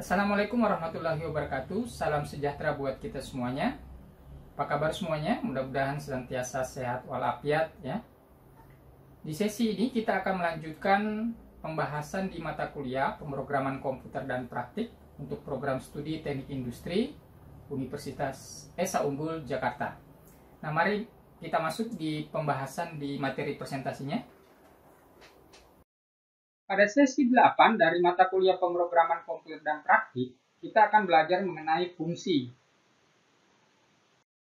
Assalamualaikum warahmatullahi wabarakatuh. Salam sejahtera buat kita semuanya. Apa kabar semuanya? Mudah-mudahan senantiasa sehat walafiat ya. Di sesi ini kita akan melanjutkan pembahasan di mata kuliah pemrograman komputer dan praktik untuk program studi teknik industri Universitas Esa Unggul Jakarta. Nah, mari kita masuk di pembahasan di materi presentasinya. Pada sesi 8 dari mata kuliah pemrograman komputer dan praktik, kita akan belajar mengenai fungsi.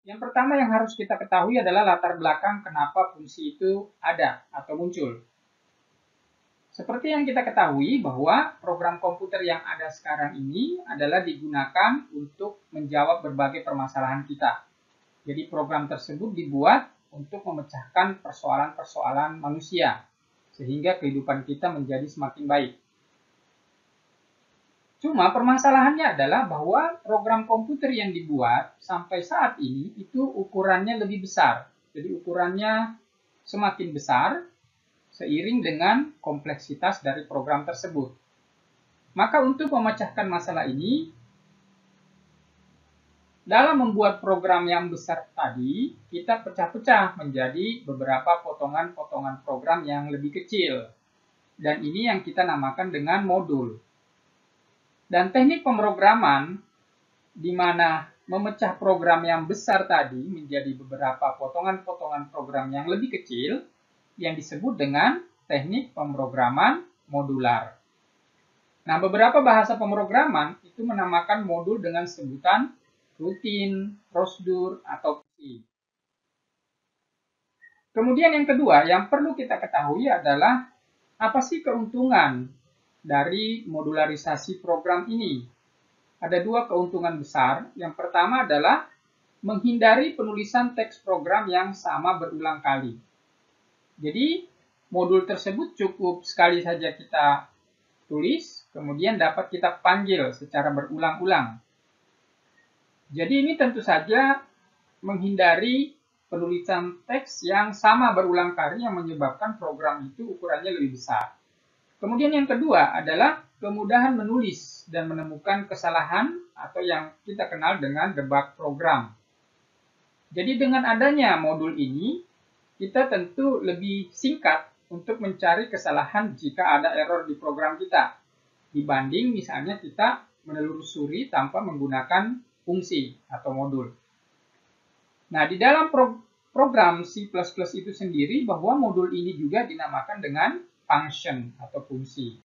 Yang pertama yang harus kita ketahui adalah latar belakang kenapa fungsi itu ada atau muncul. Seperti yang kita ketahui bahwa program komputer yang ada sekarang ini adalah digunakan untuk menjawab berbagai permasalahan kita. Jadi program tersebut dibuat untuk memecahkan persoalan-persoalan manusia, sehingga kehidupan kita menjadi semakin baik. Cuma permasalahannya adalah bahwa program komputer yang dibuat sampai saat ini itu ukurannya lebih besar. Jadi ukurannya semakin besar seiring dengan kompleksitas dari program tersebut. Maka untuk memecahkan masalah ini, dalam membuat program yang besar tadi, kita pecah-pecah menjadi beberapa potongan-potongan program yang lebih kecil. Dan ini yang kita namakan dengan modul. Dan teknik pemrograman, di mana memecah program yang besar tadi menjadi beberapa potongan-potongan program yang lebih kecil, yang disebut dengan teknik pemrograman modular. Nah, beberapa bahasa pemrograman itu menamakan modul dengan sebutan rutin, prosedur, atau fungsi. Kemudian yang kedua yang perlu kita ketahui adalah apa sih keuntungan dari modularisasi program ini? Ada dua keuntungan besar. Yang pertama adalah menghindari penulisan teks program yang sama berulang kali. Jadi modul tersebut cukup sekali saja kita tulis, kemudian dapat kita panggil secara berulang-ulang. Jadi ini tentu saja menghindari penulisan teks yang sama berulang kali yang menyebabkan program itu ukurannya lebih besar. Kemudian yang kedua adalah kemudahan menulis dan menemukan kesalahan atau yang kita kenal dengan debug program. Jadi dengan adanya modul ini, kita tentu lebih singkat untuk mencari kesalahan jika ada error di program kita, dibanding misalnya kita menelusuri tanpa menggunakan fungsi atau modul. Nah, di dalam program C++ itu sendiri bahwa modul ini juga dinamakan dengan function atau fungsi.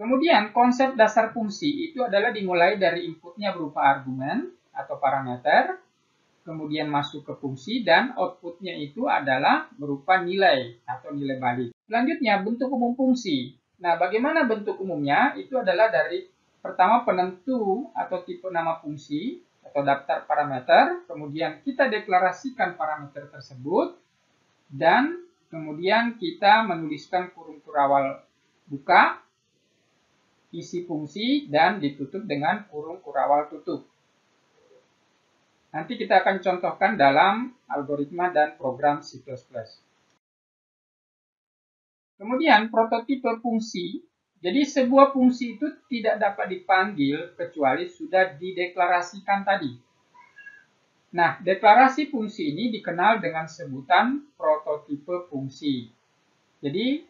Kemudian konsep dasar fungsi itu adalah dimulai dari inputnya berupa argumen atau parameter, kemudian masuk ke fungsi dan outputnya itu adalah berupa nilai atau nilai balik. Selanjutnya bentuk umum fungsi. Nah, bagaimana bentuk umumnya? Itu adalah dari pertama penentu atau tipe nama fungsi atau daftar parameter, kemudian kita deklarasikan parameter tersebut, dan kemudian kita menuliskan kurung kurawal buka, isi fungsi, dan ditutup dengan kurung kurawal tutup. Nanti kita akan contohkan dalam algoritma dan program C++. Kemudian prototipe fungsi. Jadi sebuah fungsi itu tidak dapat dipanggil kecuali sudah dideklarasikan tadi. Nah, deklarasi fungsi ini dikenal dengan sebutan prototipe fungsi. Jadi,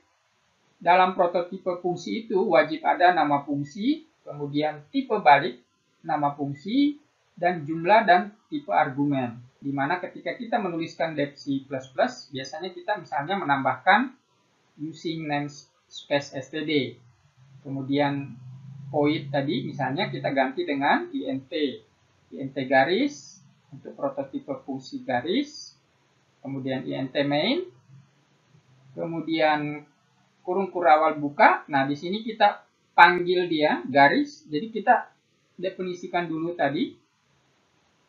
dalam prototipe fungsi itu wajib ada nama fungsi, kemudian tipe balik, nama fungsi, dan jumlah dan tipe argumen. Di mana ketika kita menuliskan dep C++, biasanya kita misalnya menambahkan using namespace std. Kemudian void tadi misalnya kita ganti dengan int garis untuk prototipe fungsi garis, kemudian int main, kemudian kurung kurawal buka. Nah, di sini kita panggil dia garis. Jadi kita definisikan dulu tadi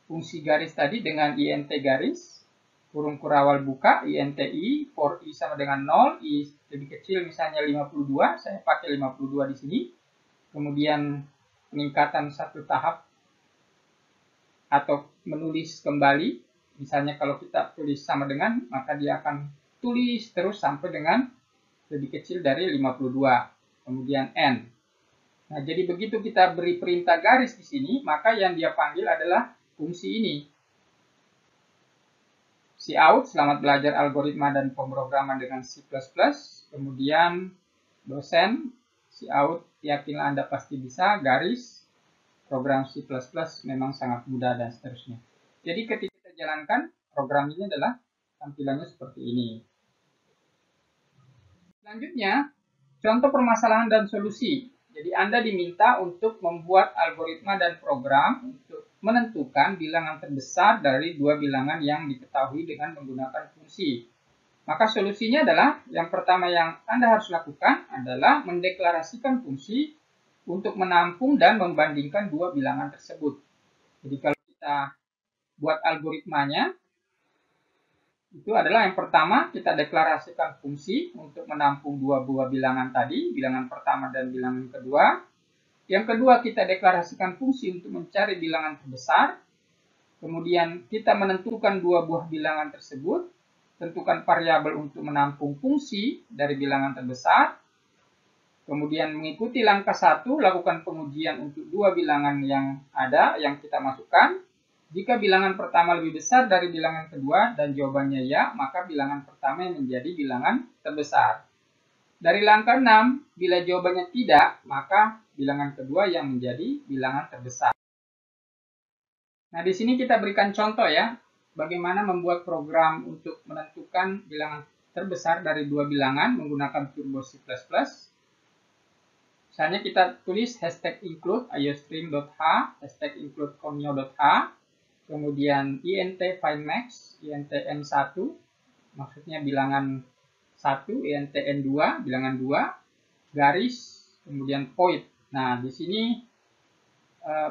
fungsi garis tadi dengan int garis, kurung kurawal buka, inti, for i sama dengan 0, i lebih kecil misalnya 52, saya pakai 52 di sini. Kemudian peningkatan satu tahap atau menulis kembali, misalnya kalau kita tulis sama dengan, maka dia akan tulis terus sampai dengan lebih kecil dari 52. Kemudian n. Nah, jadi begitu kita beri perintah garis di sini, maka yang dia panggil adalah fungsi ini. Cout, selamat belajar algoritma dan pemrograman dengan C++. Kemudian dosen, cout, yakinlah Anda pasti bisa, garis, program C++ memang sangat mudah, dan seterusnya. Jadi ketika kita jalankan, program ini adalah tampilannya seperti ini. Selanjutnya, contoh permasalahan dan solusi. Jadi Anda diminta untuk membuat algoritma dan program untuk menentukan bilangan terbesar dari dua bilangan yang diketahui dengan menggunakan fungsi. Maka solusinya adalah, yang pertama yang Anda harus lakukan adalah mendeklarasikan fungsi untuk menampung dan membandingkan dua bilangan tersebut. Jadi kalau kita buat algoritmanya, itu adalah yang pertama kita deklarasikan fungsi untuk menampung dua buah bilangan tadi, bilangan pertama dan bilangan kedua. Yang kedua kita deklarasikan fungsi untuk mencari bilangan terbesar. Kemudian kita menentukan dua buah bilangan tersebut, tentukan variabel untuk menampung fungsi dari bilangan terbesar. Kemudian mengikuti langkah 1, lakukan pengujian untuk dua bilangan yang ada yang kita masukkan. Jika bilangan pertama lebih besar dari bilangan kedua dan jawabannya ya, maka bilangan pertama yang menjadi bilangan terbesar. Dari langkah 6, bila jawabannya tidak, maka bilangan kedua yang menjadi bilangan terbesar. Nah, di sini kita berikan contoh ya, bagaimana membuat program untuk menentukan bilangan terbesar dari dua bilangan menggunakan Turbo C++. Misalnya kita tulis hashtag include iostream.h, hashtag include conio.h, kemudian int findmax, int n1, maksudnya bilangan 1, int n2, bilangan 2, garis, kemudian void. Nah, di sini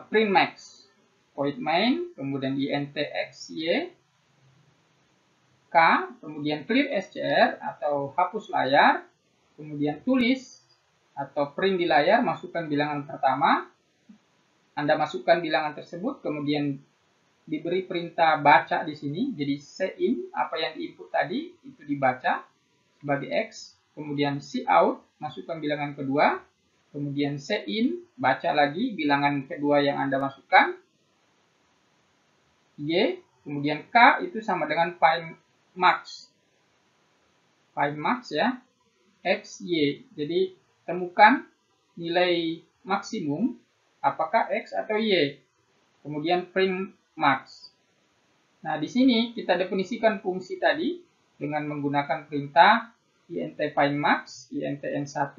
print max, void main, kemudian int xy, k, kemudian clear scr atau hapus layar, kemudian tulis atau print di layar, masukkan bilangan pertama. Anda masukkan bilangan tersebut, kemudian diberi perintah baca di sini. Jadi cin, apa yang diinput tadi itu dibaca sebagai X, kemudian cout, masukkan bilangan kedua, kemudian cin, baca lagi bilangan kedua yang Anda masukkan, Y, kemudian K itu sama dengan find max ya, X, Y. Jadi temukan nilai maksimum apakah X atau Y, kemudian print max. Nah, di sini kita definisikan fungsi tadi dengan menggunakan perintah int findmax, int n1,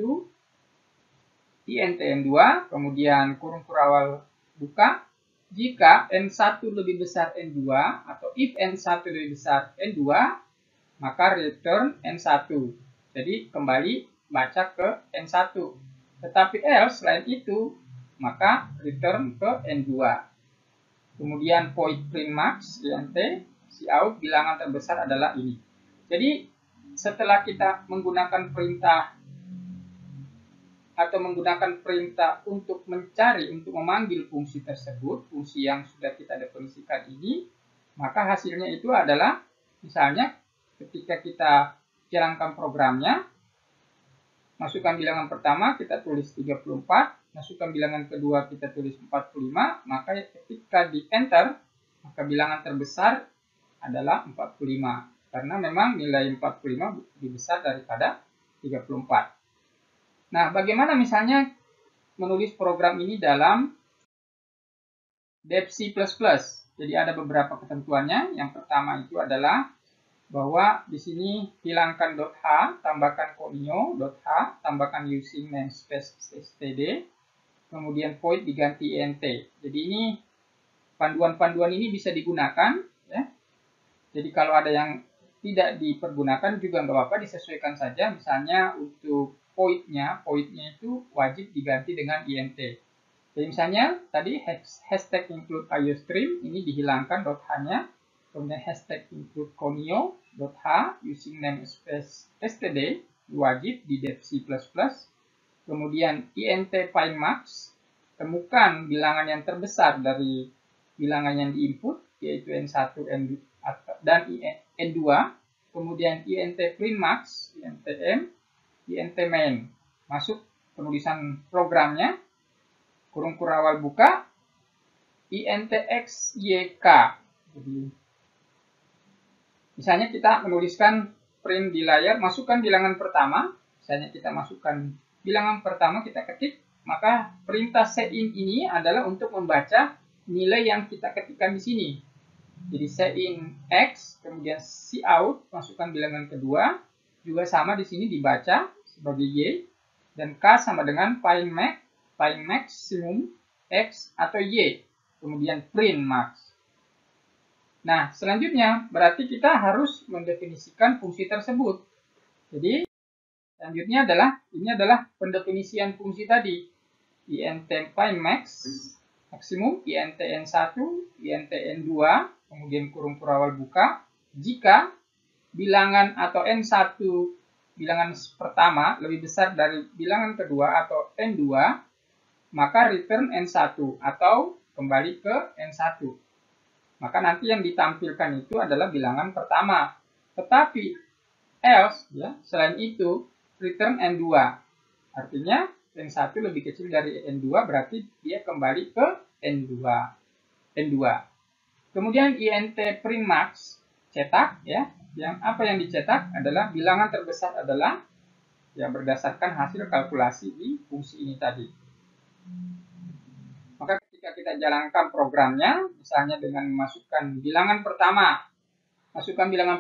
int n2, kemudian kurung kurawal buka. Jika n1 lebih besar n2 atau if n1 lebih besar n2, maka return n1. Jadi kembali baca ke n1. Tetapi else selain itu, maka return ke n2. Kemudian void print max, int, cout, bilangan terbesar adalah ini. Jadi setelah kita menggunakan perintah atau menggunakan perintah untuk mencari, untuk memanggil fungsi tersebut, fungsi yang sudah kita definisikan ini, maka hasilnya itu adalah, misalnya ketika kita jalankan programnya, masukkan bilangan pertama kita tulis 34, masukkan bilangan kedua kita tulis 45, maka ketika di enter, maka bilangan terbesar adalah 45. Karena memang nilai 45 lebih besar daripada 34. Nah, bagaimana misalnya menulis program ini dalam Dev C++? Jadi ada beberapa ketentuannya. Yang pertama itu adalah bahwa di sini hilangkan .h, tambahkan conio.h, tambahkan using namespace std, kemudian void diganti int. Jadi ini panduan-panduan ini bisa digunakan ya. Jadi kalau ada yang tidak dipergunakan juga nggak apa-apa, disesuaikan saja. Misalnya untuk voidnya itu wajib diganti dengan int. Jadi misalnya tadi hashtag include iostream ini dihilangkan .h-nya, kemudian hashtag include conio.h using namespace std wajib di Dev C++. Kemudian int findmax, temukan bilangan yang terbesar dari bilangan yang diinput yaitu n1 dan n2. Kemudian int printmax, int m, int main. Masuk penulisan programnya, kurung kurawal buka, INTXYK. Jadi, misalnya kita menuliskan print di layar, masukkan bilangan pertama, misalnya kita masukkan bilangan pertama, kita ketik, maka perintah cin ini adalah untuk membaca nilai yang kita ketikkan di sini. Jadi cin X, kemudian cout, masukkan bilangan kedua, juga sama di sini dibaca sebagai Y, dan K sama dengan find maximum X atau Y, kemudian print max. Nah, selanjutnya berarti kita harus mendefinisikan fungsi tersebut. Jadi, selanjutnya ini adalah pendefinisian fungsi tadi. int find maksimum, int n1, int n2, kemudian kurung kurawal buka. Jika bilangan atau n1, bilangan pertama lebih besar dari bilangan kedua atau n2, maka return n1 atau kembali ke n1. Maka nanti yang ditampilkan itu adalah bilangan pertama. Tetapi else, ya, selain itu, return n2. Artinya n1 lebih kecil dari n2, berarti dia kembali ke n2. Kemudian int print max, cetak, ya. Apa yang dicetak adalah bilangan terbesar adalah ya berdasarkan hasil kalkulasi di fungsi ini tadi. Maka ketika kita jalankan programnya, misalnya dengan memasukkan bilangan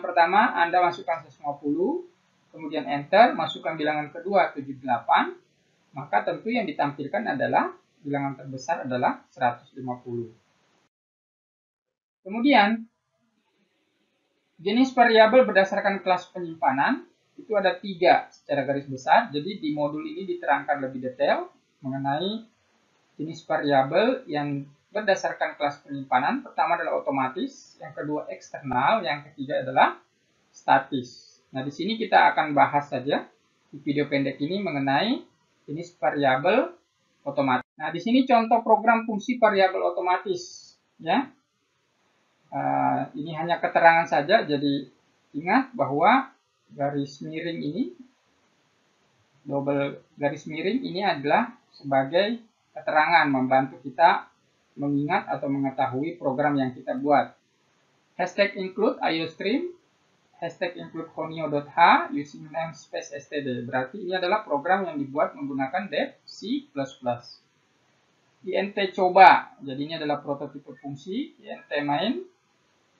pertama, Anda masukkan 150, kemudian enter, masukkan bilangan kedua 78, maka tentu yang ditampilkan adalah bilangan terbesar adalah 150. Kemudian, jenis variabel berdasarkan kelas penyimpanan, itu ada 3 secara garis besar. Jadi di modul ini diterangkan lebih detail mengenai jenis variabel yang berdasarkan kelas penyimpanan. Pertama adalah otomatis, yang kedua eksternal, yang ketiga adalah statis. Nah, di sini kita akan bahas saja di video pendek ini mengenai jenis variabel otomatis. Nah, di sini contoh program fungsi variabel otomatis, ya. Ini hanya keterangan saja, jadi ingat bahwa garis miring ini, double garis miring ini adalah sebagai keterangan membantu kita mengingat atau mengetahui program yang kita buat. Hashtag include iostream, hashtag include honio.h using namespace std. Berarti ini adalah program yang dibuat menggunakan dev C++. int coba, jadi ini adalah prototipe fungsi. Int main,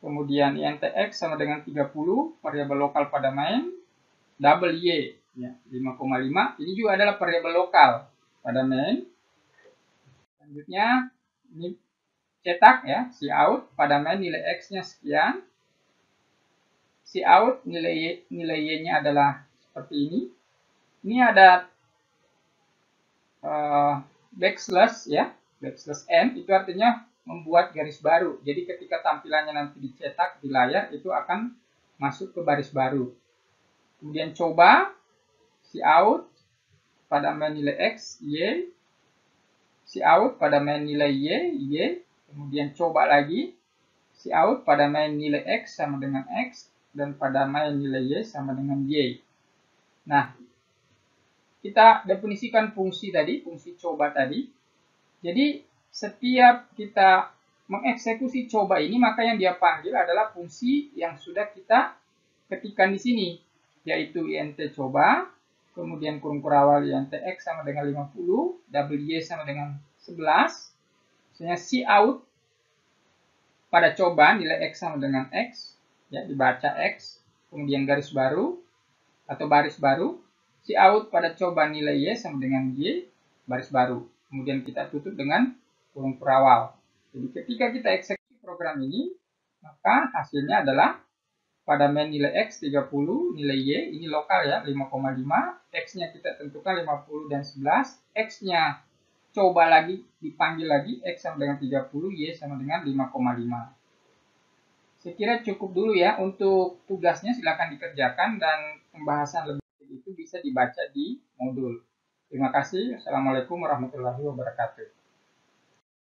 kemudian int x sama dengan 30, variabel lokal pada main. Double y, ya, 5,5, ini juga adalah variabel lokal pada main. Selanjutnya, ini cetak, ya, cout pada main nilai x-nya sekian. Cout nilai y-nya adalah seperti ini. Ini ada backslash, ya, backslash n, itu artinya membuat garis baru. Jadi ketika tampilannya nanti dicetak di layar, itu akan masuk ke baris baru. Kemudian coba, cout pada main nilai x, y, cout pada main nilai y, kemudian coba lagi, cout pada main nilai x sama dengan x, dan pada main nilai y sama dengan y. Nah, kita definisikan fungsi tadi, fungsi coba tadi. Jadi, setiap kita mengeksekusi coba ini, maka yang dia panggil adalah fungsi yang sudah kita ketikkan di sini, yaitu int coba, kemudian kurung kurawal int x sama dengan 50, double y sama dengan 11, misalnya cout pada coba nilai x sama dengan x, ya, dibaca x, kemudian garis baru atau baris baru, cout pada coba nilai y sama dengan y, baris baru, kemudian kita tutup dengan kurung kurawal. Jadi ketika kita eksekusi program ini, maka hasilnya adalah pada main nilai x 30, nilai y ini lokal, ya, 5,5, x-nya kita tentukan 50 dan 11, x-nya coba lagi dipanggil lagi, x sama dengan 30, y sama dengan 5,5. Saya kira cukup dulu, ya, untuk tugasnya silakan dikerjakan dan pembahasan lebih itu bisa dibaca di modul. Terima kasih. Assalamualaikum warahmatullahi wabarakatuh.